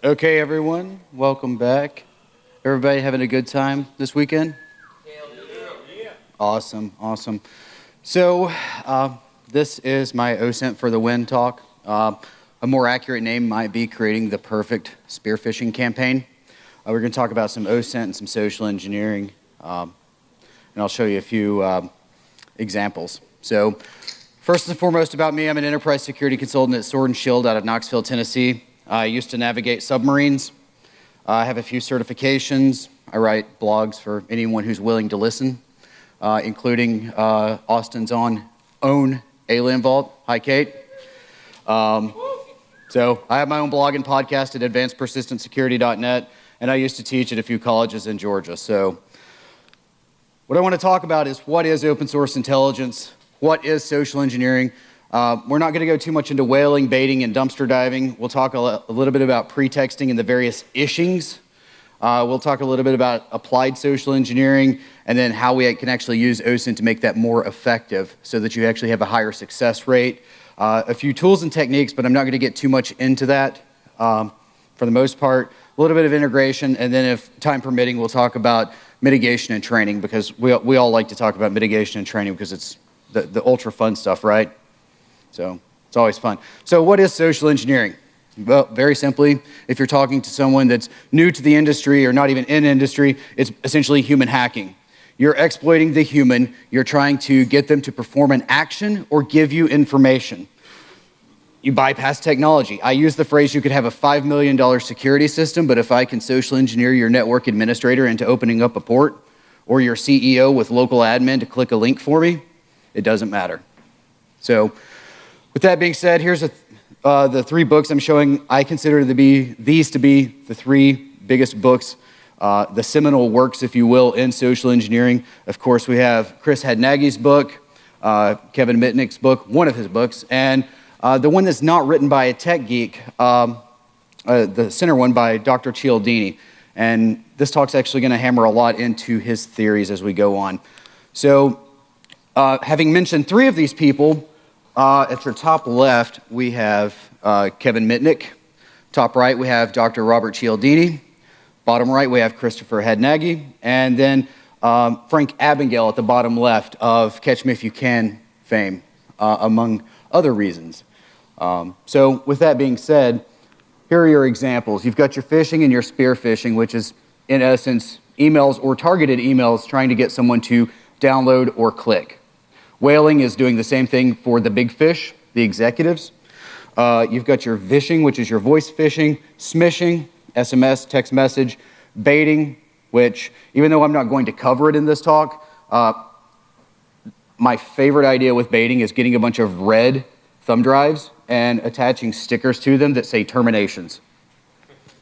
Okay, everyone, welcome back. Everybody having a good time this weekend? Yeah. Awesome. So, this is my OSINT for the Win talk. A more accurate name might be creating the perfect spearfishing campaign. We're going to talk about some OSINT and some social engineering, and I'll show you a few examples. So, first and foremost about me, I'm an enterprise security consultant at Sword & Shield out of Knoxville, Tennessee. I used to navigate submarines. I have a few certifications. I write blogs for anyone who's willing to listen, including Austin's own Alien Vault. Hi, Kate. So I have my own blog and podcast at advancedpersistentsecurity.net, and I used to teach at a few colleges in Georgia. So what I want to talk about is what is open source intelligence, what is social engineering. We're not going to go too much into whaling, baiting, and dumpster diving. We'll talk a little bit about pretexting and the various ishings. We'll talk a little bit about applied social engineering and then how we can actually use OSINT to make that more effective so that you actually have a higher success rate. A few tools and techniques, but I'm not going to get too much into that for the most part. A little bit of integration, and then if time permitting, we'll talk about mitigation and training because we all like to talk about mitigation and training because it's the ultra fun stuff, right? So it's always fun. So what is social engineering? Well, very simply, if you're talking to someone that's new to the industry or not even in industry, it's essentially human hacking. You're exploiting the human. You're trying to get them to perform an action or give you information. You bypass technology. I use the phrase you could have a $5 million security system, but if I can social engineer your network administrator into opening up a port or your CEO with local admin to click a link for me, it doesn't matter. So with that being said, here's the three books I'm showing. I consider these to be the three biggest books, the seminal works, if you will, in social engineering. Of course, we have Chris Hadnagy's book, Kevin Mitnick's book, one of his books, and the one that's not written by a tech geek, the center one by Dr. Cialdini. And this talk's actually going to hammer a lot into his theories as we go on. So having mentioned three of these people, at your top left, we have Kevin Mitnick. Top right, we have Dr. Robert Cialdini. Bottom right, we have Christopher Hadnagy. And then Frank Abagnale at the bottom left of Catch Me If You Can fame, among other reasons. So with that being said, here are your examples. You've got your phishing and your spear phishing, which is, in essence, emails or targeted emails trying to get someone to download or click. Whaling is doing the same thing for the big fish, the executives. You've got your vishing, which is your voice phishing, smishing, SMS, text message, baiting, which, even though I'm not going to cover it in this talk, my favorite idea with baiting is getting a bunch of red thumb drives and attaching stickers to them that say terminations.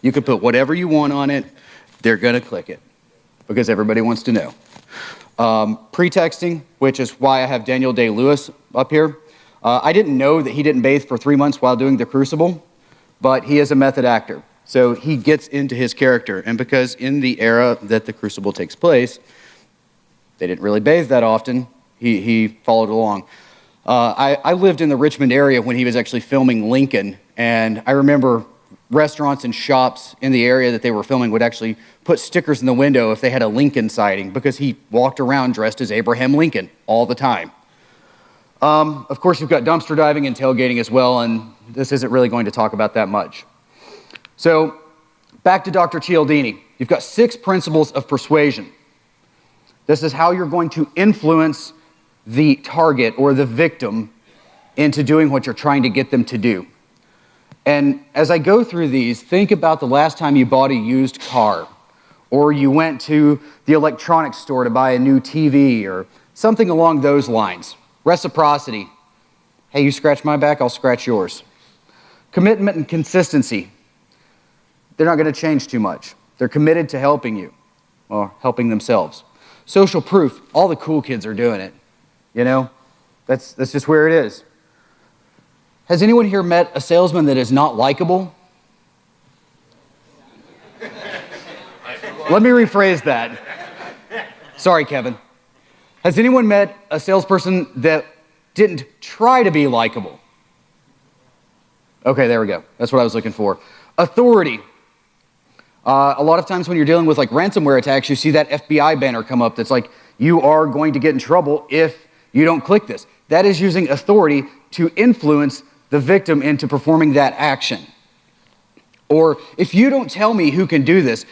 You could put whatever you want on it, they're going to click it because everybody wants to know. Pretexting, which is why I have Daniel DayLewis up here. I didn't know that he didn't bathe for 3 months while doing The Crucible, but he is a method actor. So he gets into his character. And because in the era that The Crucible takes place, they didn't really bathe that often, he followed along. I lived in the Richmond area when he was actually filming Lincoln, and I remember restaurants and shops in the area that they were filming would actually put stickers in the window if they had a Lincoln sighting because he walked around dressed as Abraham Lincoln all the time. Of course, you've got dumpster diving and tailgating as well, and this isn't really going to talk about that much. So back to Dr. Cialdini. You've got 6 principles of persuasion. This is how you're going to influence the target or the victim into doing what you're trying to get them to do. And as I go through these, think about the last time you bought a used car, or you went to the electronics store to buy a new TV, or something along those lines. Reciprocity. Hey, you scratch my back, I'll scratch yours. Commitment and consistency. They're not going to change too much. They're committed to helping you, or helping themselves. Social proof. All the cool kids are doing it. You know, that's just where it is. Has anyone here met a salesman that is not likable? Let me rephrase that. Sorry, Kevin. Has anyone met a salesperson that didn't try to be likable? Okay, there we go. That's what I was looking for. Authority. A lot of times when you're dealing with like ransomware attacks, you see that FBI banner come up that's like, you are going to get in trouble if you don't click this. That is using authority to influence the victim into performing that action. Or if you don't tell me who can do this,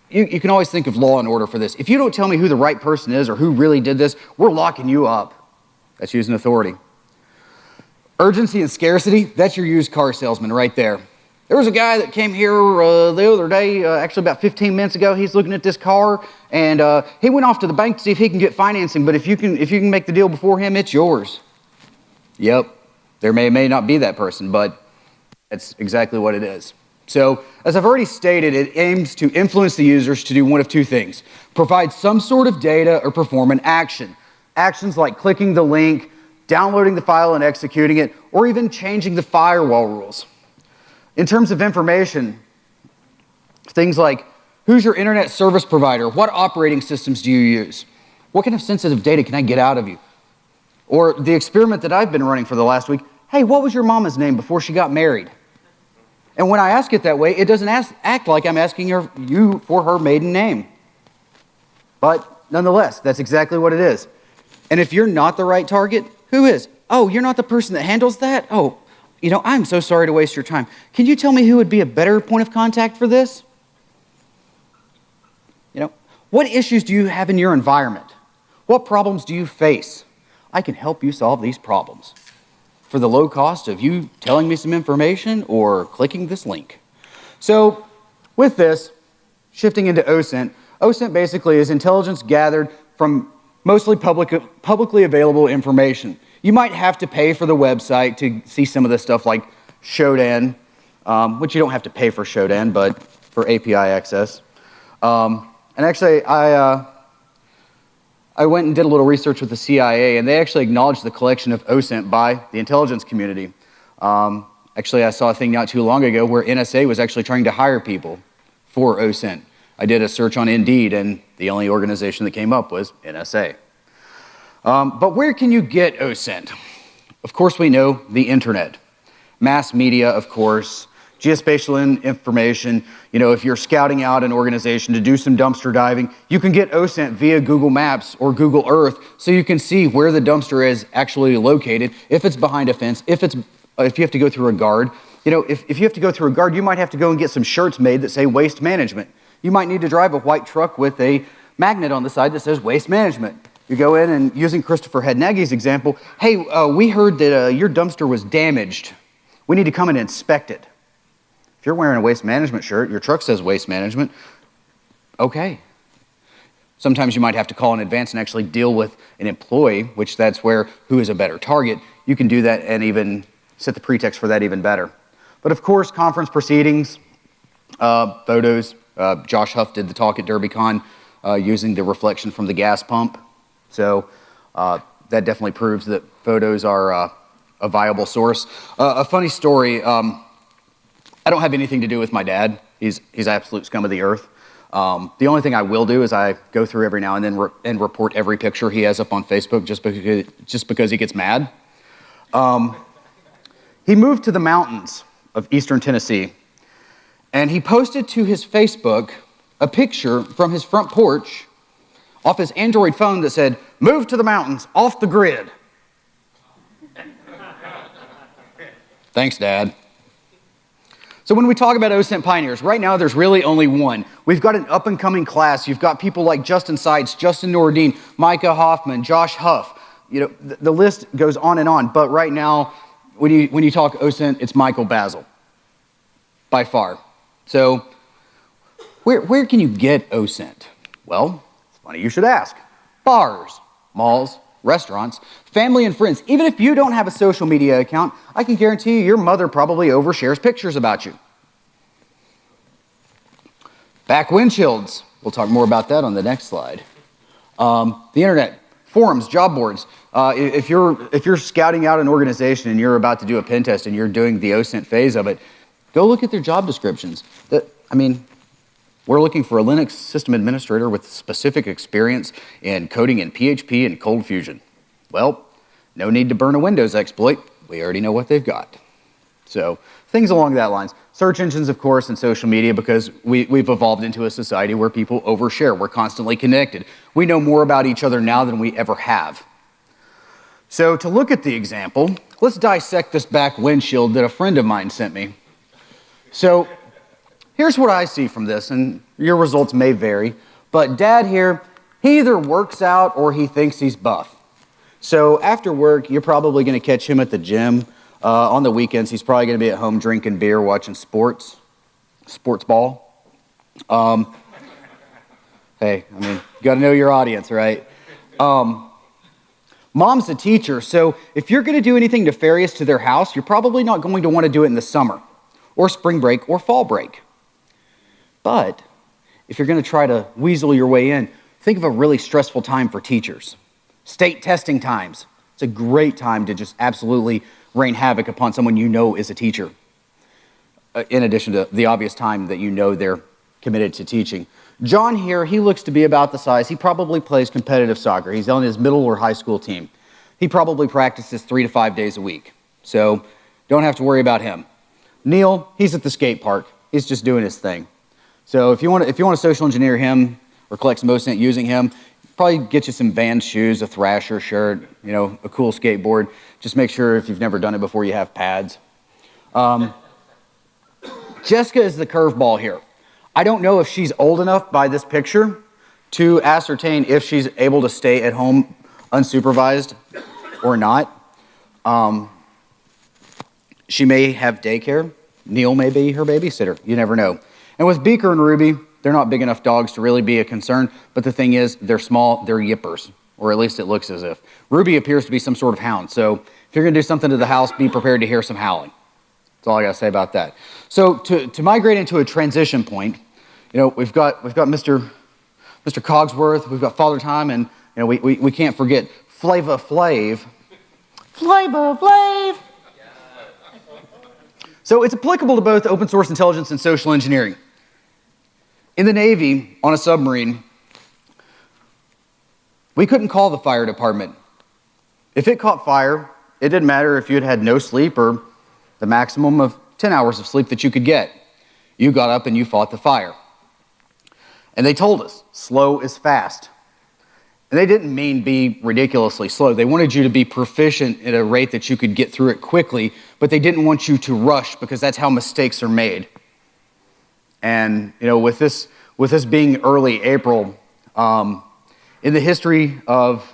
you can always think of Law and Order for this. If you don't tell me who the right person is or who really did this, we're locking you up. That's using authority. Urgency and scarcity, that's your used car salesman right there. There was a guy that came here the other day, actually about 15 minutes ago. He's looking at this car, and he went off to the bank to see if he can get financing, but if you can make the deal before him, it's yours. Yep, there may not be that person, but that's exactly what it is. So, as I've already stated, it aims to influence the users to do one of two things: provide some sort of data or perform an action. Actions like clicking the link, downloading the file and executing it, or even changing the firewall rules. In terms of information, things like, who's your internet service provider? What operating systems do you use? What kind of sensitive data can I get out of you? Or the experiment that I've been running for the last week, hey, what was your mama's name before she got married? And when I ask it that way, it doesn't act like I'm asking you for her maiden name. But nonetheless, that's exactly what it is. And if you're not the right target, who is? Oh, you're not the person that handles that? Oh, you know, I'm so sorry to waste your time. Can you tell me who would be a better point of contact for this? You know, what issues do you have in your environment? What problems do you face? I can help you solve these problems for the low cost of you telling me some information or clicking this link. So with this, shifting into OSINT, OSINT basically is intelligence gathered from mostly publicly available information. You might have to pay for the website to see some of this stuff like Shodan, which you don't have to pay for Shodan, but for API access. And actually, I went and did a little research with the CIA, and they actually acknowledged the collection of OSINT by the intelligence community. Actually, I saw a thing not too long ago where NSA was actually trying to hire people for OSINT. I did a search on Indeed, and the only organization that came up was NSA. But where can you get OSINT? Of course, we know the internet. Mass media, of course. Geospatial information. You know, if you're scouting out an organization to do some dumpster diving, you can get OSINT via Google Maps or Google Earth so you can see where the dumpster is actually located, if it's behind a fence, if you have to go through a guard. You know, if you have to go through a guard, you might have to go and get some shirts made that say waste management. You might need to drive a white truck with a magnet on the side that says waste management. You go in and, using Christopher Hednagy's example, hey, we heard that your dumpster was damaged. We need to come and inspect it. If you're wearing a waste management shirt, your truck says waste management, okay. Sometimes you might have to call in advance and actually deal with an employee, which that's where who is a better target. You can do that and even set the pretext for that even better. But of course, conference proceedings, photos. Josh Huff did the talk at DerbyCon using the reflection from the gas pump. So that definitely proves that photos are a viable source. A funny story, I don't have anything to do with my dad. He's absolute scum of the earth. The only thing I will do is I go through every now and then and report every picture he has up on Facebook just because he gets mad. He moved to the mountains of eastern Tennessee, and he posted to his Facebook a picture from his front porch off his Android phone that said, "Move to the mountains, off the grid." Thanks, Dad. So when we talk about OSINT Pioneers, right now there's really only one. We've got an up-and-coming class. You've got people like Justin Seitz, Justin Nordine, Micah Hoffman, Josh Huff. You know, the list goes on and on. But right now, when you talk OSINT, it's Michael Basil, by far. So where can you get OSINT? Well, it's funny you should ask. Bars, malls, restaurants, family and friends. Even if you don't have a social media account, I can guarantee you your mother probably overshares pictures about you. Back windshields. We'll talk more about that on the next slide. The internet, forums, job boards. If you're scouting out an organization and you're about to do a pen test and you're doing the OSINT phase of it, go look at their job descriptions. We're looking for a Linux system administrator with specific experience in coding in PHP and Cold Fusion. Well, no need to burn a Windows exploit. We already know what they've got. So things along that lines. Search engines, of course, and social media, because we've evolved into a society where people overshare. We're constantly connected. We know more about each other now than we ever have. So to look at the example, let's dissect this back windshield that a friend of mine sent me. So here's what I see from this, and your results may vary, but Dad here, he either works out or he thinks he's buff. So after work, you're probably going to catch him at the gym. On the weekends, he's probably going to be at home drinking beer, watching sports ball. Hey, I mean, you got to know your audience, right? Mom's a teacher, so if you're going to do anything nefarious to their house, you're probably not going to want to do it in the summer, or spring break, or fall break. But if you're going to try to weasel your way in, think of a really stressful time for teachers. State testing times. It's a great time to just absolutely rain havoc upon someone you know is a teacher, in addition to the obvious time that you know they're committed to teaching. John here, he looks to be about the size. He probably plays competitive soccer. He's on his middle or high school team. He probably practices 3 to 5 days a week, so don't have to worry about him. Neil, he's at the skate park. He's just doing his thing. So if you want to social engineer him or collect some OSINT using him, probably get you some Vans shoes, a Thrasher shirt, a cool skateboard. Just make sure if you've never done it before you have pads. Jessica is the curveball here. I don't know if she's old enough by this picture to ascertain if she's able to stay at home unsupervised or not. She may have daycare. Neil may be her babysitter. You never know. And with Beaker and Ruby, they're not big enough dogs to really be a concern, but the thing is, they're small, they're yippers, or at least it looks as if. Ruby appears to be some sort of hound, so if you're going to do something to the house, be prepared to hear some howling. That's all I got to say about that. So to migrate into a transition point, we've got Mr. Cogsworth, we've got Father Time, and we can't forget Flava Flav. Flava Flav! So it's applicable to both open source intelligence and social engineering. In the Navy, on a submarine, we couldn't call the fire department. If it caught fire, it didn't matter if you'd had no sleep or the maximum of 10 hours of sleep that you could get. You got up and you fought the fire. And they told us, slow is fast. And they didn't mean be ridiculously slow. They wanted you to be proficient at a rate that you could get through it quickly, but they didn't want you to rush because that's how mistakes are made. And with this being early April, in the history of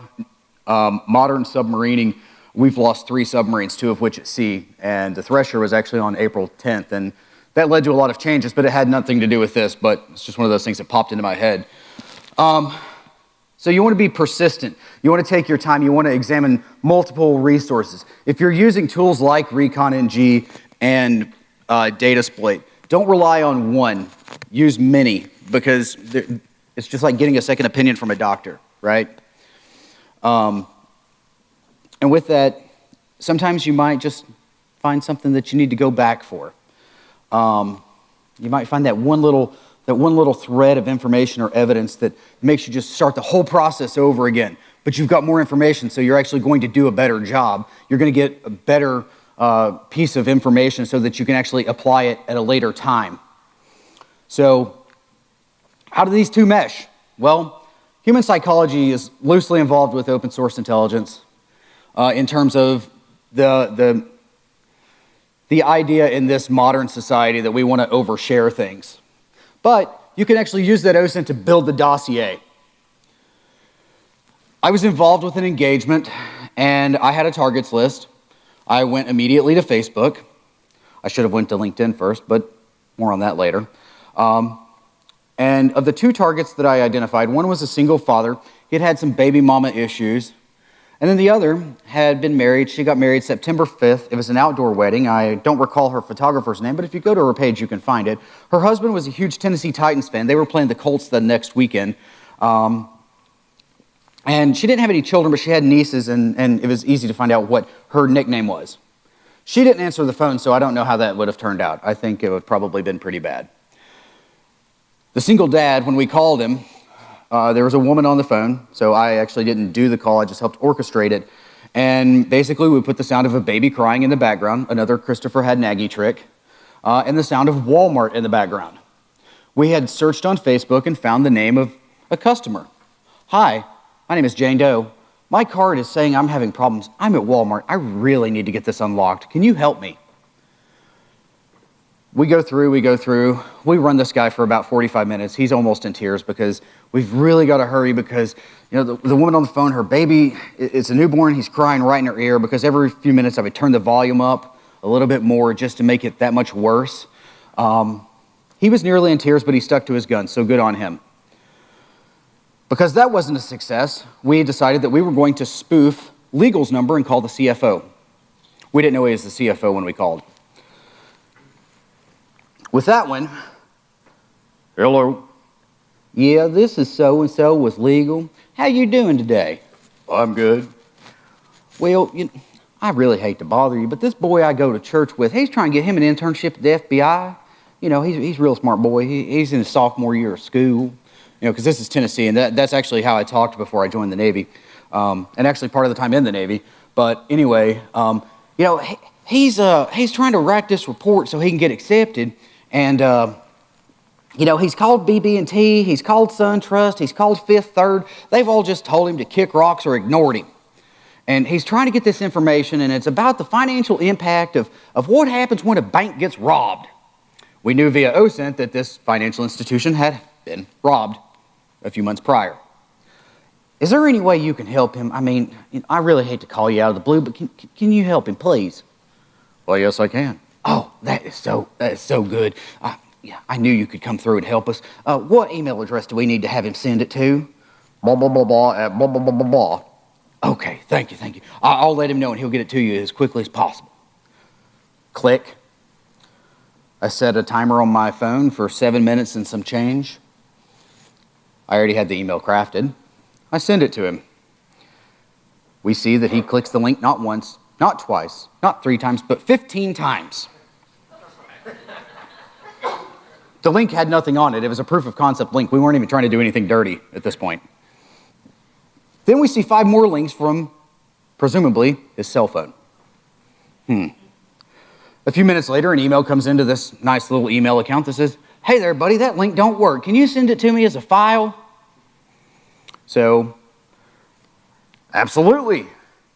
modern submarining, we've lost 3 submarines, 2 of which at sea, and the Thresher was actually on April 10th, and that led to a lot of changes, but it had nothing to do with this, but it's just one of those things that popped into my head. So you want to be persistent. You want to take your time. You want to examine multiple resources. If you're using tools like ReconNG and Datasploit, don't rely on one. Use many, because it's just like getting a second opinion from a doctor, right? And with that, sometimes you might just find something that you need to go back for. You might find that one little thread of information or evidence that makes you just start the whole process over again. But you've got more information, so you're actually going to do a better job. You're going to get a better piece of information so that you can actually apply it at a later time. So how do these two mesh? Well, human psychology is loosely involved with open source intelligence in terms of the idea in this modern society that we want to overshare things. But you can actually use that OSINT to build the dossier. I was involved with an engagement, and I had a targets list. I went immediately to Facebook. I should have went to LinkedIn first, but more on that later. And of the 2 targets that I identified, one was a single father. He had some baby mama issues. And then the other had been married. She got married September 5th. It was an outdoor wedding. I don't recall her photographer's name, but if you go to her page, you can find it. Her husband was a huge Tennessee Titans fan. They were playing the Colts the next weekend. And she didn't have any children, but she had nieces, and it was easy to find out what her nickname was. She didn't answer the phone, so I don't know how that would have turned out. I think it would have probably been pretty bad. The single dad, when we called him, there was a woman on the phone, so I actually didn't do the call. I just helped orchestrate it. And basically, we put the sound of a baby crying in the background, another Christopher had Nagy trick, and the sound of Walmart in the background. We had searched on Facebook and found the name of a customer. Hi, my name is Jane Doe. My card is saying I'm having problems. I'm at Walmart. I really need to get this unlocked. Can you help me? We go through. We run this guy for about 45 minutes. He's almost in tears because we've really got to hurry because, you know, the woman on the phone, her baby, it's a newborn. He's crying right in her ear because every few minutes I would turn the volume up a little bit more just to make it that much worse. He was nearly in tears, but he stuck to his guns, so good on him. Because that wasn't a success, we decided that we were going to spoof Legal's number and call the CFO. We didn't know he was the CFO when we called. With that one, hello. Yeah, this is so-and-so with Legal. How you doing today? I'm good. Well, I really hate to bother you, but this boy I go to church with, he's trying to get him an internship at the FBI. You know, he's a real smart boy. He's in his sophomore year of school. You know, because this is Tennessee, and that's actually how I talked before I joined the Navy, and actually part of the time in the Navy. But anyway, you know, he's trying to write this report so he can get accepted. And, you know, he's called BB&T, he's called SunTrust, he's called Fifth Third. They've all just told him to kick rocks or ignored him. And he's trying to get this information, and it's about the financial impact of what happens when a bank gets robbed. We knew via OSINT that this financial institution had been robbed a few months prior. Is there any way you can help him? I mean, I really hate to call you out of the blue, but can you help him, please? Well, yes, I can. Oh, that is so good. Yeah, I knew you could come through and help us. What email address do we need to have him send it to? Blah, blah, blah, blah, at blah, blah, blah, blah, blah. Okay, thank you. I'll let him know and he'll get it to you as quickly as possible. Click. I set a timer on my phone for 7 minutes and some change. I already had the email crafted. I send it to him. We see that he clicks the link not once, not twice, not 3 times, but 15 times. The link had nothing on it. It was a proof of concept link. We weren't even trying to do anything dirty at this point. Then we see 5 more links from, presumably, his cell phone. A few minutes later, an email comes into this nice little email account that says, hey there, buddy, that link don't work. Can you send it to me as a file? So, absolutely.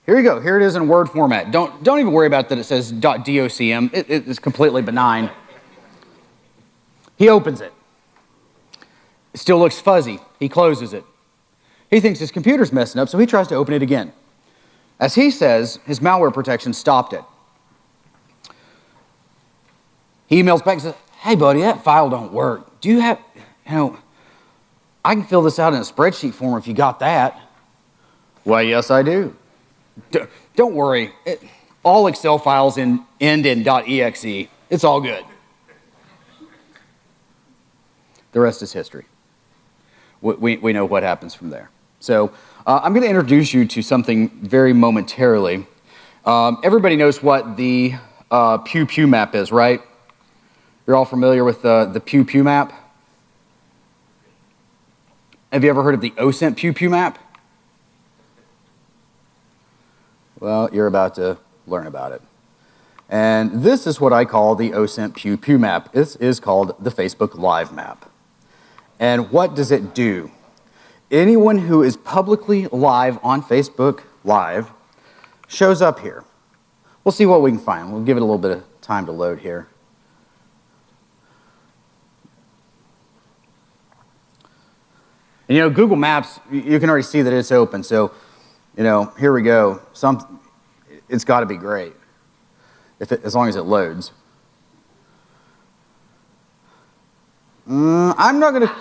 Here you go. Here it is in Word format. Don't even worry about that it says .docm. It is completely benign. He opens it. It still looks fuzzy. He closes it. He thinks his computer's messing up, so he tries to open it again. As he says, his malware protection stopped it. He emails back and says, hey, buddy, that file don't work. Do you have, I can fill this out in a spreadsheet form if you got that. Well, yes, I do. Don't worry. All Excel files end in .exe. It's all good. The rest is history. We know what happens from there. So I'm going to introduce you to something very momentarily. Everybody knows what the Pew Pew map is, right? You're all familiar with the Pew Pew map? Have you ever heard of the OSINT Pew Pew map? Well, you're about to learn about it. And this is what I call the OSINT Pew Pew map. This is called the Facebook Live map. And what does it do? Anyone who is publicly live on Facebook Live shows up here. We'll see what we can find. We'll give it a little bit of time to load here. And Google Maps, you can already see that it's open. So, here we go. It's got to be great, as long as it loads. I'm not going to...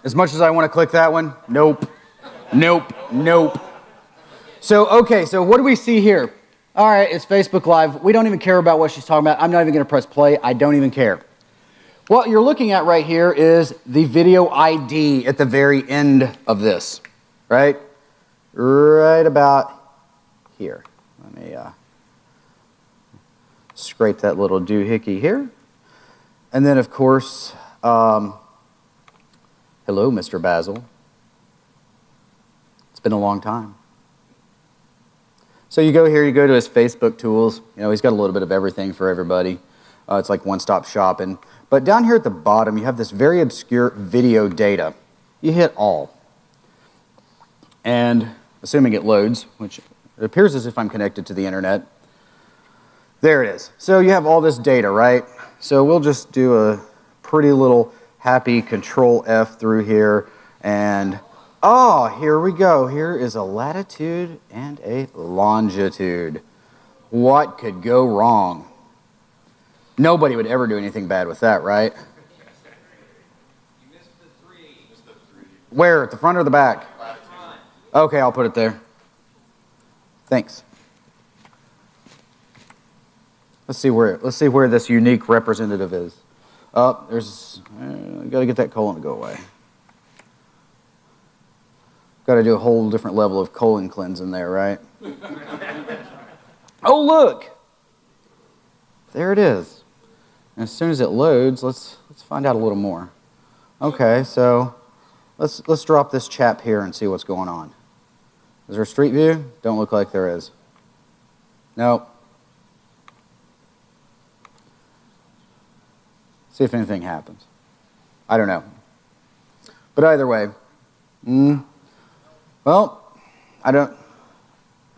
As much as I want to click that one, nope. So what do we see here? All right, it's Facebook Live. We don't even care about what she's talking about. I'm not even going to press play. I don't even care. What you're looking at right here is the video ID at the very end of this, right? Right about here. Let me scrape that little doohickey here. And then, of course, Hello, Mr. Basil. It's been a long time. So you go here, you go to his Facebook tools. You know, he's got a little bit of everything for everybody. It's like one-stop shopping. But down here at the bottom, you have this very obscure video data. You hit all. And assuming it loads, which it appears as if I'm connected to the internet, there it is. So you have all this data, right? So we'll just do a pretty little happy Control F through here, and oh, here we go. Here is a latitude and a longitude. What could go wrong? Nobody would ever do anything bad with that, right? You missed the 3. Where? At the front or the back? Okay, I'll put it there. Thanks. Let's see where this unique representative is. Oh, there's. Got to get that colon to go away. Got to do a whole different level of colon cleansing there, right? Oh, look! There it is. And as soon as it loads, let's find out a little more. Okay, so let's drop this chap here and see what's going on. Is there a street view? Don't look like there is. Nope. See if anything happens. I don't know. But either way, well, I don't.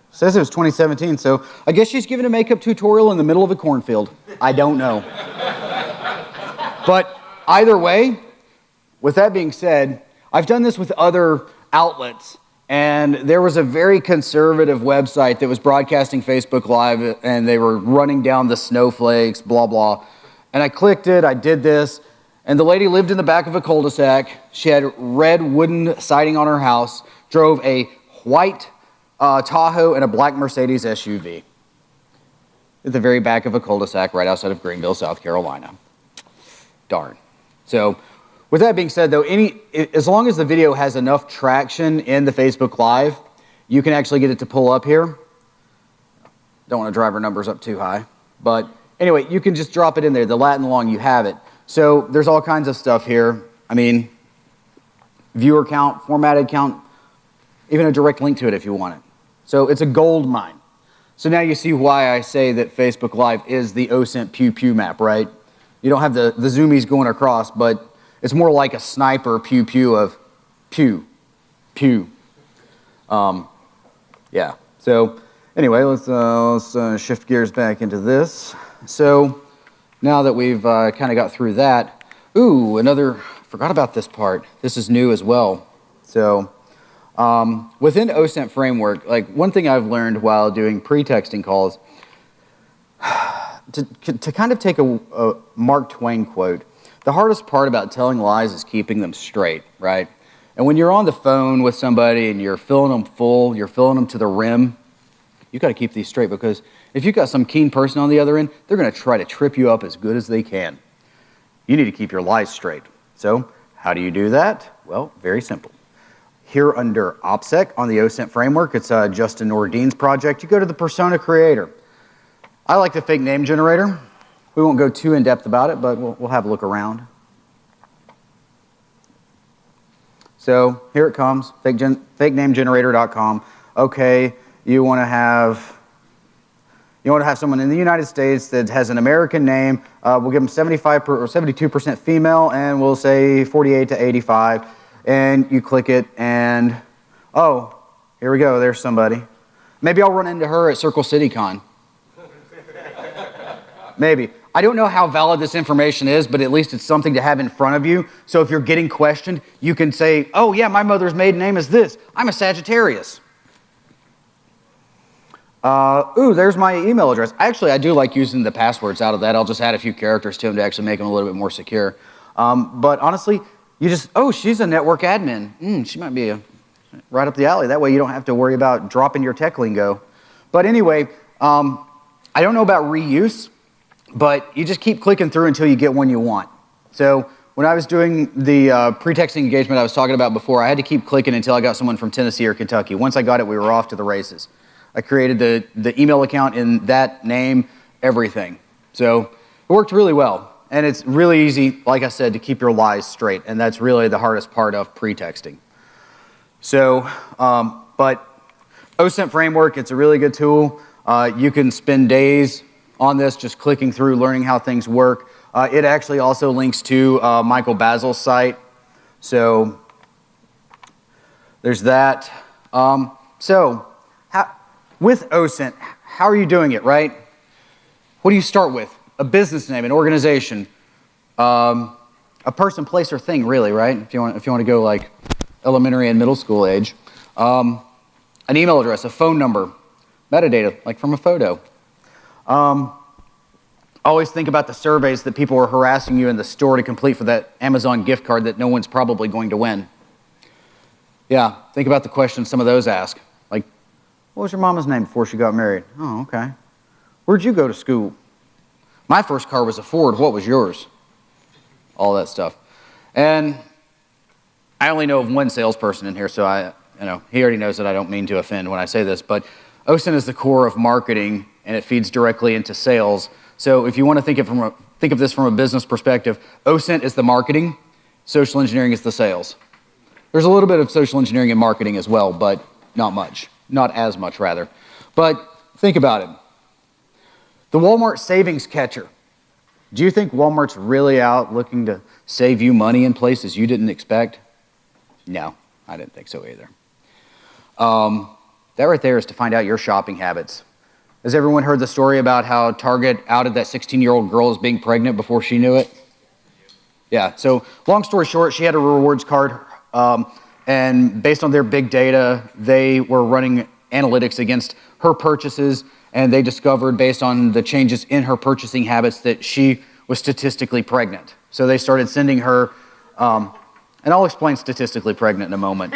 Says it was 2017, so I guess she's giving a makeup tutorial in the middle of a cornfield. I don't know. But either way, with that being said, I've done this with other outlets, and there was a very conservative website that was broadcasting Facebook Live, and they were running down the snowflakes, blah, blah. And I clicked it, I did this, and the lady lived in the back of a cul-de-sac. She had red wooden siding on her house, drove a white Tahoe and a black Mercedes SUV at the very back of a cul-de-sac right outside of Greenville, South Carolina. Darn. So with that being said, though, as long as the video has enough traction in the Facebook Live, you can actually get it to pull up here. Don't want to drive our numbers up too high, but anyway, you can just drop it in there, the lat and the long, you have it. So there's all kinds of stuff here. I mean, viewer count, formatted count, even a direct link to it if you want it. So it's a gold mine. So now you see why I say that Facebook Live is the OSINT pew-pew map, right? You don't have the zoomies going across, but it's more like a sniper pew-pew of pew, pew. Yeah, so anyway, let's shift gears back into this. So now that we've kind of got through that, forgot about this part. This is new as well. So within OSINT framework, like one thing I've learned while doing pre-texting calls, to kind of take a Mark Twain quote, the hardest part about telling lies is keeping them straight, right? And when you're on the phone with somebody and you're filling them full, you're filling them to the rim, you got to keep these straight, because if you've got some keen person on the other end, they're going to try to trip you up as good as they can. You need to keep your lies straight. So how do you do that? Well, very simple. Here under OPSEC on the OSINT framework, it's Justin Ordine's project. You go to the persona creator. I like the fake name generator. We won't go too in-depth about it, but we'll have a look around. So here it comes, fakenamegenerator.com. Okay, you want to have someone in the United States that has an American name. We'll give them 75 or 72% female, and we'll say 48 to 85. And you click it, and oh, here we go. There's somebody. Maybe I'll run into her at Circle City Con. Maybe. I don't know how valid this information is, but at least it's something to have in front of you. So if you're getting questioned, you can say, oh yeah, my mother's maiden name is this. I'm a Sagittarius. There's my email address. Actually, I do like using the passwords out of that. I'll just add a few characters to them to actually make them a little bit more secure. But honestly, she's a network admin. She might be right up the alley. That way you don't have to worry about dropping your tech lingo. But anyway, I don't know about reuse, but you just keep clicking through until you get one you want. So when I was doing the pre-texting engagement I was talking about before, I had to keep clicking until I got someone from Tennessee or Kentucky. Once I got it, we were off to the races. I created the email account in that name, everything. So it worked really well. And it's really easy, like I said, to keep your lies straight, and that's really the hardest part of pretexting. So, but OSINT framework, it's a really good tool. You can spend days on this just clicking through, learning how things work. It actually also links to Michael Basil's site. So there's that. With OSINT, how are you doing it, right? What do you start with? A business name, an organization, a person, place, or thing, really, right? If you want to go like elementary and middle school age. An email address, a phone number, metadata, like from a photo. Always think about the surveys that people are harassing you in the store to complete for that Amazon gift card that no one's probably going to win. Yeah, think about the questions some of those ask. Like, what was your mama's name before she got married? Oh, okay. Where'd you go to school? My first car was a Ford. What was yours? All that stuff. And I only know of one salesperson in here, so he already knows that I don't mean to offend when I say this, but OSINT is the core of marketing, and it feeds directly into sales. So if you want to think of this from a business perspective, OSINT is the marketing, social engineering is the sales. There's a little bit of social engineering in marketing as well, but not much. Not as much, rather. But think about it. The Walmart savings catcher. Do you think Walmart's really out looking to save you money in places you didn't expect? No, I didn't think so either. That right there is to find out your shopping habits. Has everyone heard the story about how Target outed that 16-year-old girl as being pregnant before she knew it? Yeah, so long story short, she had a rewards card, and based on their big data, they were running analytics against her purchases, and they discovered, based on the changes in her purchasing habits, that she was statistically pregnant. So they started sending her, and I'll explain statistically pregnant in a moment.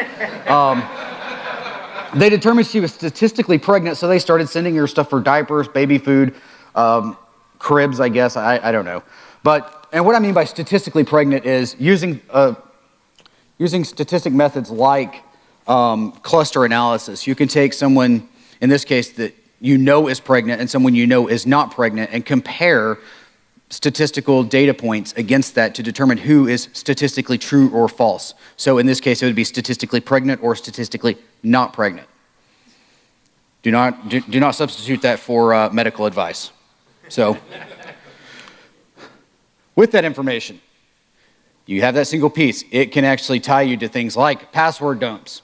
They determined she was statistically pregnant, so they started sending her stuff for diapers, baby food, cribs, I guess, I don't know. And what I mean by statistically pregnant is using statistic methods like cluster analysis. You can take someone, in this case, that you know is pregnant and someone you know is not pregnant, and compare statistical data points against that to determine who is statistically true or false. So in this case, it would be statistically pregnant or statistically not pregnant. Do not substitute that for medical advice. So with that information, you have that single piece. It can actually tie you to things like password dumps.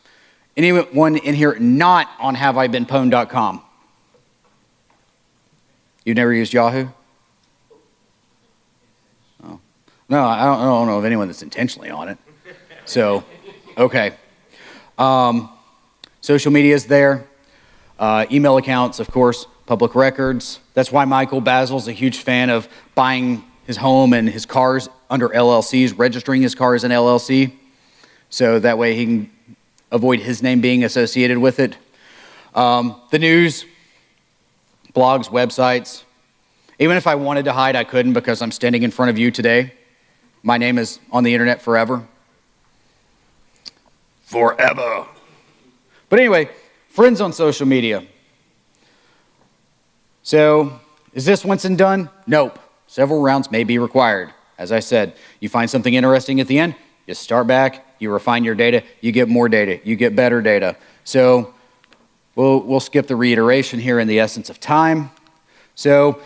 Anyone in here not on haveibeenpwned.com? You've never used Yahoo? Oh. No, I don't know of anyone that's intentionally on it. So, okay. Social media is there. Email accounts, of course, public records. That's why Michael Basil's a huge fan of buying his home and his cars under LLCs, registering his cars in LLC, so that way he can avoid his name being associated with it. The news, blogs, websites. Even if I wanted to hide, I couldn't, because I'm standing in front of you today. My name is on the internet forever. Forever. But anyway, friends on social media. So, is this once and done? Nope. Several rounds may be required. As I said, you find something interesting at the end, you start back, you refine your data, you get more data, you get better data. So, we'll skip the reiteration here in the essence of time. So,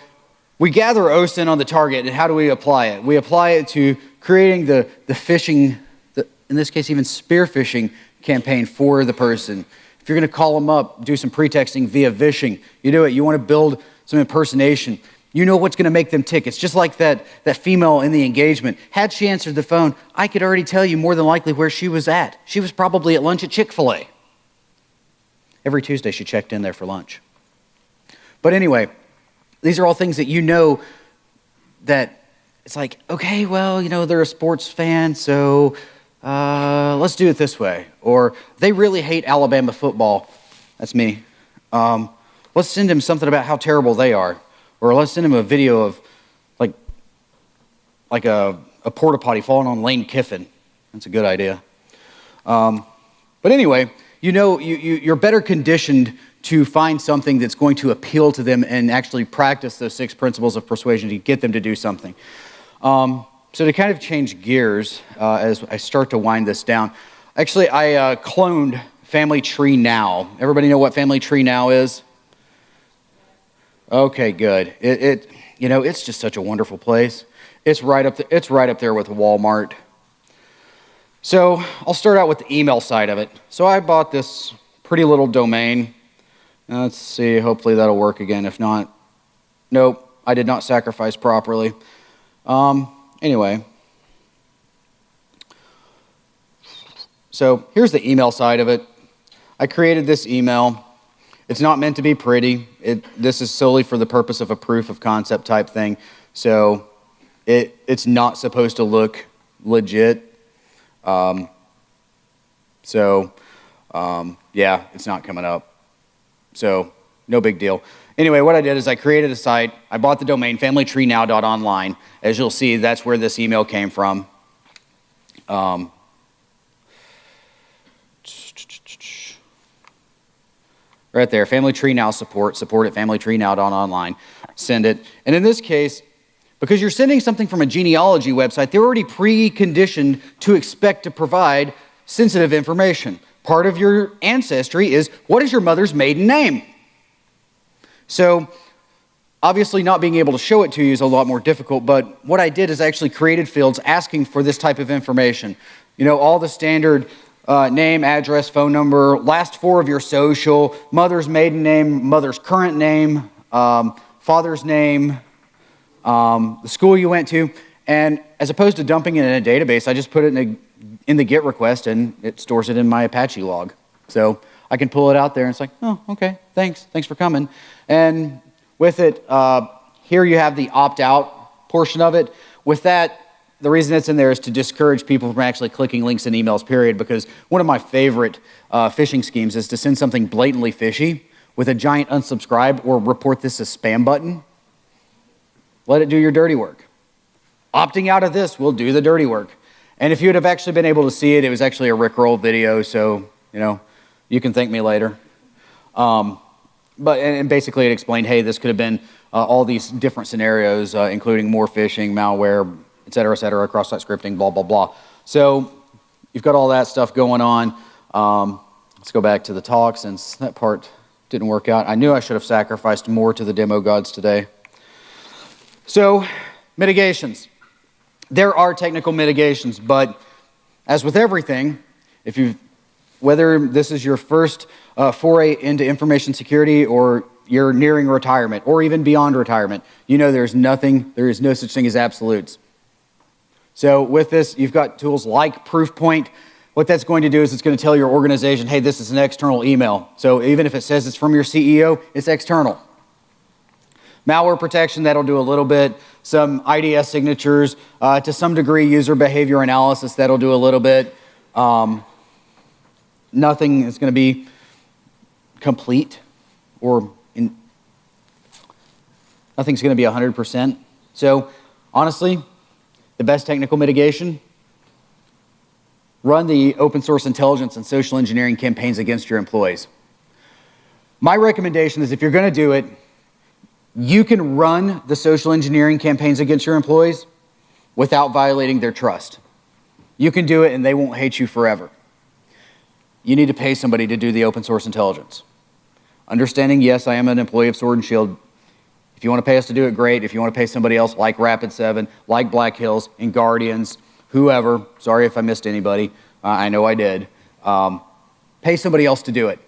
we gather OSINT on the target, and how do we apply it? We apply it to creating the phishing, in this case even spear phishing campaign for the person. If you're going to call them up, do some pretexting via vishing, you do it. You want to build some impersonation. You know what's going to make them tick. It's just like that female in the engagement. Had she answered the phone, I could already tell you more than likely where she was at. She was probably at lunch at Chick-fil-A. Every Tuesday she checked in there for lunch. But anyway, these are all things that you know that it's like, okay, well, they're a sports fan, so let's do it this way. Or they really hate Alabama football. That's me. Let's send them something about how terrible they are. Or let's send them a video of like a porta potty falling on Lane Kiffin. That's a good idea. But anyway, you're better conditioned to find something that's going to appeal to them and actually practice those 6 principles of persuasion to get them to do something. So to kind of change gears as I start to wind this down, actually I cloned Family Tree Now. Everybody know what Family Tree Now is? Okay, good. It's just such a wonderful place. It's right up there with Walmart. So I'll start out with the email side of it. So I bought this pretty little domain. Let's see, hopefully that'll work again. If not, nope, I did not sacrifice properly. Anyway, so here's the email side of it. I created this email. It's not meant to be pretty. This is solely for the purpose of a proof of concept type thing. So it's not supposed to look legit. Yeah, it's not coming up. So no big deal. Anyway, what I did is I created a site. I bought the domain familytreenow.online. As you'll see, that's where this email came from. Right there, Family Tree Now support at familytreenow.online. Send it. And in this case, because you're sending something from a genealogy website, they're already preconditioned to expect to provide sensitive information. Part of your ancestry is, what is your mother's maiden name? So obviously not being able to show it to you is a lot more difficult, but what I did is I actually created fields asking for this type of information. All the standard name, address, phone number, last four of your social, mother's maiden name, mother's current name, father's name, the school you went to, and as opposed to dumping it in a database, I just put it in the GET request and it stores it in my Apache log. So I can pull it out there and it's like, oh, okay, thanks for coming. And with it, here you have the opt-out portion of it. With that, the reason it's in there is to discourage people from actually clicking links in emails, period, because one of my favorite phishing schemes is to send something blatantly fishy with a giant unsubscribe or report this as spam button. Let it do your dirty work. Opting out of this will do the dirty work. And if you would have actually been able to see it, it was actually a Rickroll video, so, you can thank me later. But basically it explained, hey, this could have been all these different scenarios, including more phishing, malware, et cetera, cross-site scripting, blah, blah, blah. So you've got all that stuff going on. Let's go back to the talk since that part didn't work out. I knew I should have sacrificed more to the demo gods today. So, mitigations. There are technical mitigations, but as with everything, whether this is your first foray into information security or you're nearing retirement or even beyond retirement, there is no such thing as absolutes. So with this, you've got tools like Proofpoint. What that's going to do is it's going to tell your organization, hey, this is an external email. So even if it says it's from your CEO, it's external. Malware protection, that'll do a little bit. Some IDS signatures, to some degree, user behavior analysis, that'll do a little bit. Nothing is going to be complete nothing's going to be 100%. So honestly, the best technical mitigation, run the open source intelligence and social engineering campaigns against your employees. My recommendation is if you're going to do it, you can run the social engineering campaigns against your employees without violating their trust. You can do it and they won't hate you forever. You need to pay somebody to do the open source intelligence. Understanding, yes, I am an employee of Sword and Shield. If you want to pay us to do it, great. If you want to pay somebody else like Rapid7, like Black Hills, and Guardians, whoever, sorry if I missed anybody, I know I did, pay somebody else to do it.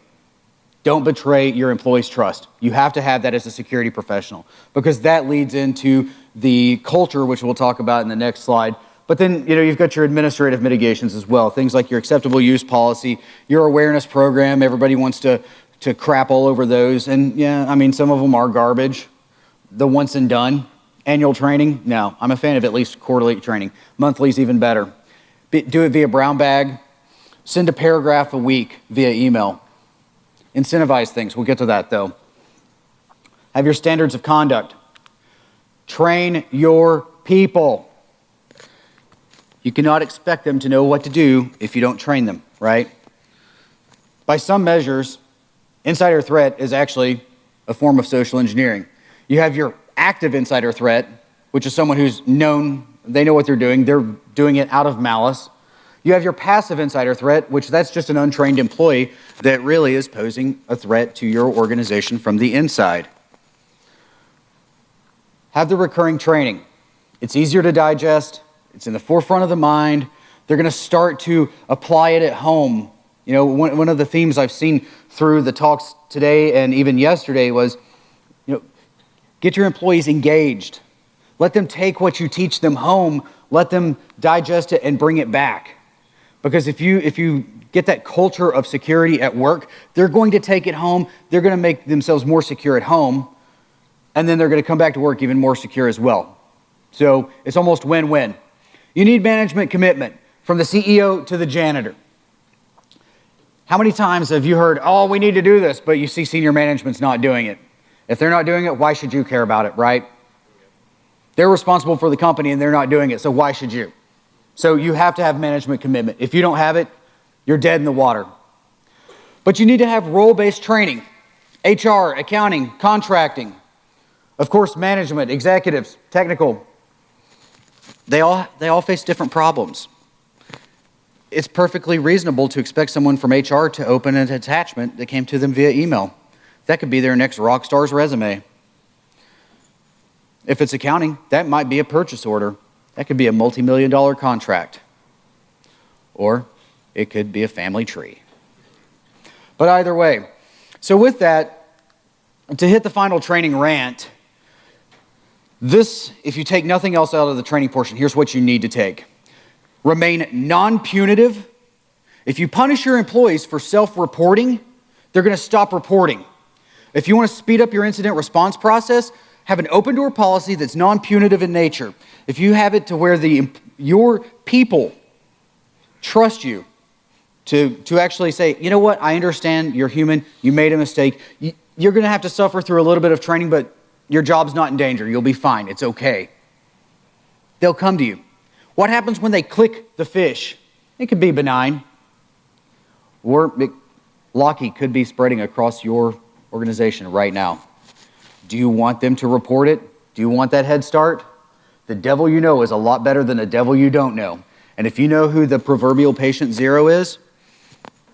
Don't betray your employees' trust. You have to have that as a security professional because that leads into the culture, which we'll talk about in the next slide. But then, you've got your administrative mitigations as well. Things like your acceptable use policy, your awareness program. Everybody wants to crap all over those. And yeah, some of them are garbage. The once and done. Annual training, no. I'm a fan of at least quarterly training. Monthly is even better. Do it via brown bag. Send a paragraph a week via email. Incentivize things. We'll get to that, though. Have your standards of conduct. Train your people. You cannot expect them to know what to do if you don't train them, right? By some measures, insider threat is actually a form of social engineering. You have your active insider threat, which is someone who's known They know what they're doing. They're doing it out of malice. You have your passive insider threat, which that's just an untrained employee that really is posing a threat to your organization from the inside. Have the recurring training. It's easier to digest. It's in the forefront of the mind. They're going to start to apply it at home. You know, one of the themes I've seen through the talks today and even yesterday was, get your employees engaged. Let them take what you teach them home. Let them digest it and bring it back. Because if you get that culture of security at work, they're going to take it home. They're going to make themselves more secure at home. And then they're going to come back to work even more secure as well. So it's almost win-win. You need management commitment from the CEO to the janitor. How many times have you heard, oh, we need to do this, but you see senior management's not doing it? If they're not doing it, why should you care about it, right? They're responsible for the company and they're not doing it, so why should you? So you have to have management commitment. If you don't have it, you're dead in the water. But you need to have role-based training, HR, accounting, contracting, of course, management, executives, technical. They all face different problems. It's perfectly reasonable to expect someone from HR to open an attachment that came to them via email. That could be their next rock star's resume. If it's accounting, that might be a purchase order. That could be a multi-million-dollar contract. Or it could be a family tree. But either way, so with that, to hit the final training rant, this, if you take nothing else out of the training portion, here's what you need to take. Remain non-punitive. If you punish your employees for self-reporting, they're going to stop reporting. If you want to speed up your incident response process, have an open door policy that's non-punitive in nature. If you have it to where your people trust you to actually say, you know what, I understand you're human, you made a mistake, you're going to have to suffer through a little bit of training, but your job's not in danger, you'll be fine, it's okay. They'll come to you. What happens when they click the fish? It could be benign, or Locky could be spreading across your organization right now. Do you want them to report it? Do you want that head start? The devil you know is a lot better than the devil you don't know. And if you know who the proverbial patient zero is,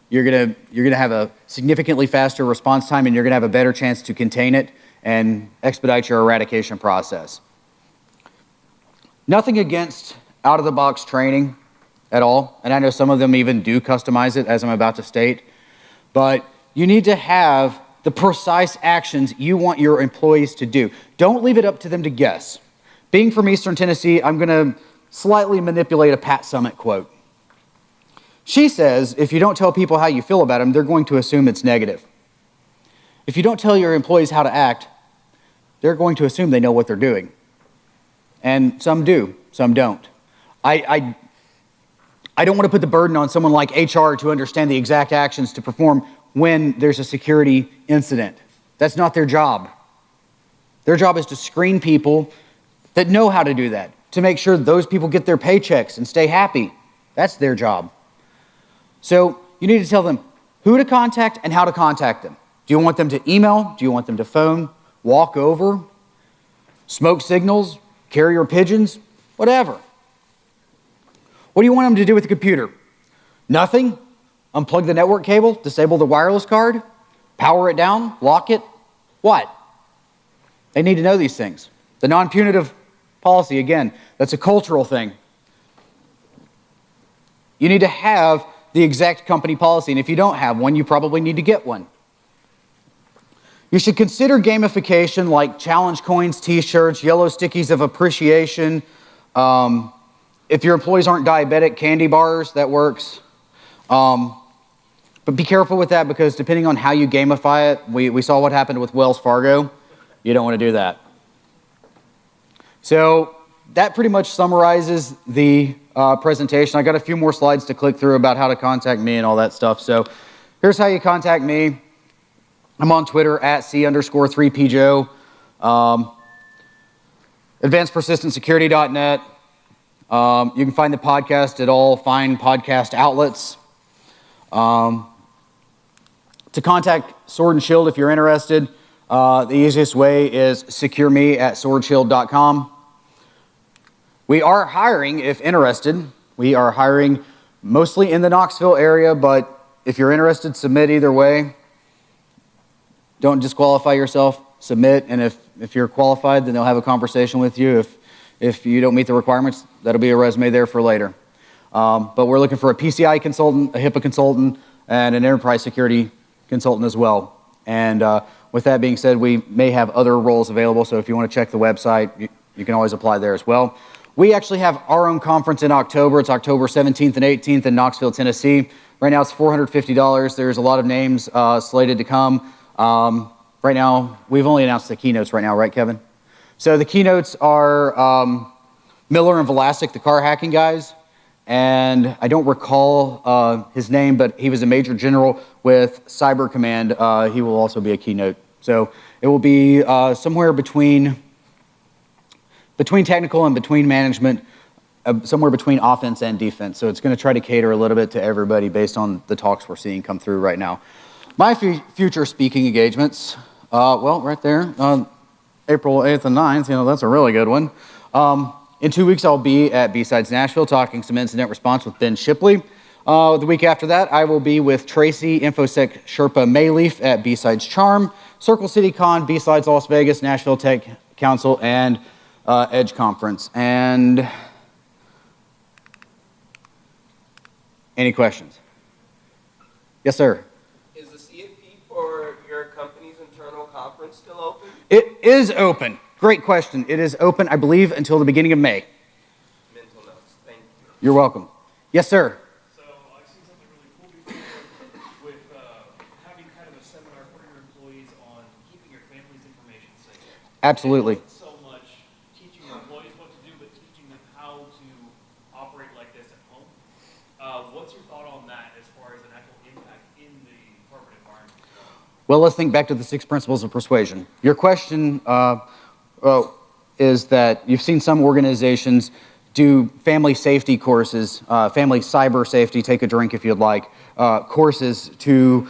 you're gonna have a significantly faster response time and you're gonna have a better chance to contain it and expedite your eradication process. Nothing against out-of-the-box training at all, and I know some of them even do customize it, as I'm about to state, but you need to have the precise actions you want your employees to do. Don't leave it up to them to guess. Being from Eastern Tennessee, I'm gonna slightly manipulate a Pat Summitt quote. She says, if you don't tell people how you feel about them, they're going to assume it's negative. If you don't tell your employees how to act, they're going to assume they know what they're doing. And some do, some don't. I don't want to put the burden on someone like HR to understand the exact actions to perform when there's a security incident. That's not their job. Their job is to screen people that know how to do that, to make sure those people get their paychecks and stay happy. That's their job. So you need to tell them who to contact and how to contact them. Do you want them to email? Do you want them to phone? Walk over? Smoke signals? Carrier pigeons? Whatever. What do you want them to do with the computer? Nothing? Unplug the network cable? Disable the wireless card? Power it down? Lock it? What? They need to know these things. The non-punitive policy, again, that's a cultural thing. You need to have the exact company policy, and if you don't have one, you probably need to get one. You should consider gamification like challenge coins, t-shirts, yellow stickies of appreciation. If your employees aren't diabetic, candy bars, that works. But be careful with that because depending on how you gamify it, we saw what happened with Wells Fargo. You don't want to do that. So that pretty much summarizes the presentation. I got a few more slides to click through about how to contact me and all that stuff. So here's how you contact me. I'm on Twitter at C_3PJoe. AdvancedPersistentSecurity.net. You can find the podcast at all fine podcast outlets. To contact Sword and Shield if you're interested, the easiest way is secureme@swordshield.com. We are hiring if interested. We are hiring mostly in the Knoxville area, but if you're interested, submit either way. Don't disqualify yourself, submit, and if you're qualified, then they'll have a conversation with you. If you don't meet the requirements, that'll be a resume there for later. But we're looking for a PCI consultant, a HIPAA consultant, and an enterprise security consultant as well. And with that being said, we may have other roles available, so if you want to check the website, you can always apply there as well. We actually have our own conference in October. It's October 17th and 18th in Knoxville, Tennessee. Right now it's $450. There's a lot of names slated to come. Right now, we've only announced the keynotes right now, right, Kevin? So the keynotes are Miller and Velasic, the car hacking guys. And I don't recall his name, but he was a major general with Cyber Command. He will also be a keynote. So it will be somewhere between technical and between management, somewhere between offense and defense. So it's going to try to cater a little bit to everybody based on the talks we're seeing come through right now. My future speaking engagements, well, right there, April 8th and 9th, that's a really good one. In 2 weeks, I'll be at B-Sides Nashville talking some incident response with Ben Shipley. The week after that, I will be with Tracy, Infosec Sherpa Mayleaf at B-Sides Charm, Circle City Con, B-Sides Las Vegas, Nashville Tech Council, and Edge Conference. And any questions? Yes, sir. Is the CFP for your company's internal conference still open? It is open. Great question. It is open, I believe, until the beginning of May. Mental notes. Thank you. You're welcome. Yes, sir. So I've seen something really cool before with having kind of a seminar for your employees on keeping your family's information safe. Absolutely. It wasn't so much teaching your employees what to do, but teaching them how to operate like this at home. What's your thought on that as far as an actual impact in the corporate environment? Well, let's think back to the 6 principles of persuasion. Your question is that you've seen some organizations do family safety courses, family cyber safety, take a drink if you'd like, courses to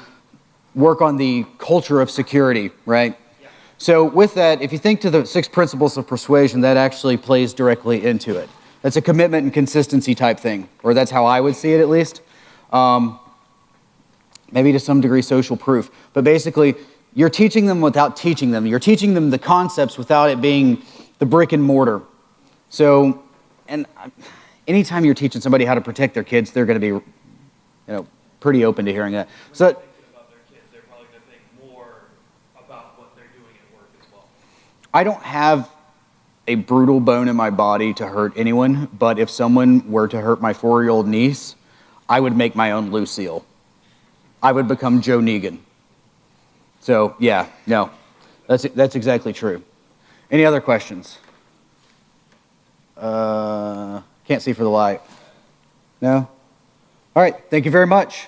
work on the culture of security, right? Yeah. So with that, if you think to the 6 principles of persuasion, that actually plays directly into it. That's a commitment and consistency type thing, or that's how I would see it at least. Maybe to some degree social proof. But basically, you're teaching them without teaching them. You're teaching them the concepts without it being the brick and mortar. So, and anytime you're teaching somebody how to protect their kids, they're going to be, pretty open to hearing that. So, When they're thinking about their kids, they're probably going to think more about what they're doing at work as well. I don't have a brutal bone in my body to hurt anyone, but if someone were to hurt my 4-year-old niece, I would make my own Lucille. I would become Joe Negan. So, yeah, no, that's exactly true. Any other questions? Can't see for the light. No? All right, thank you very much.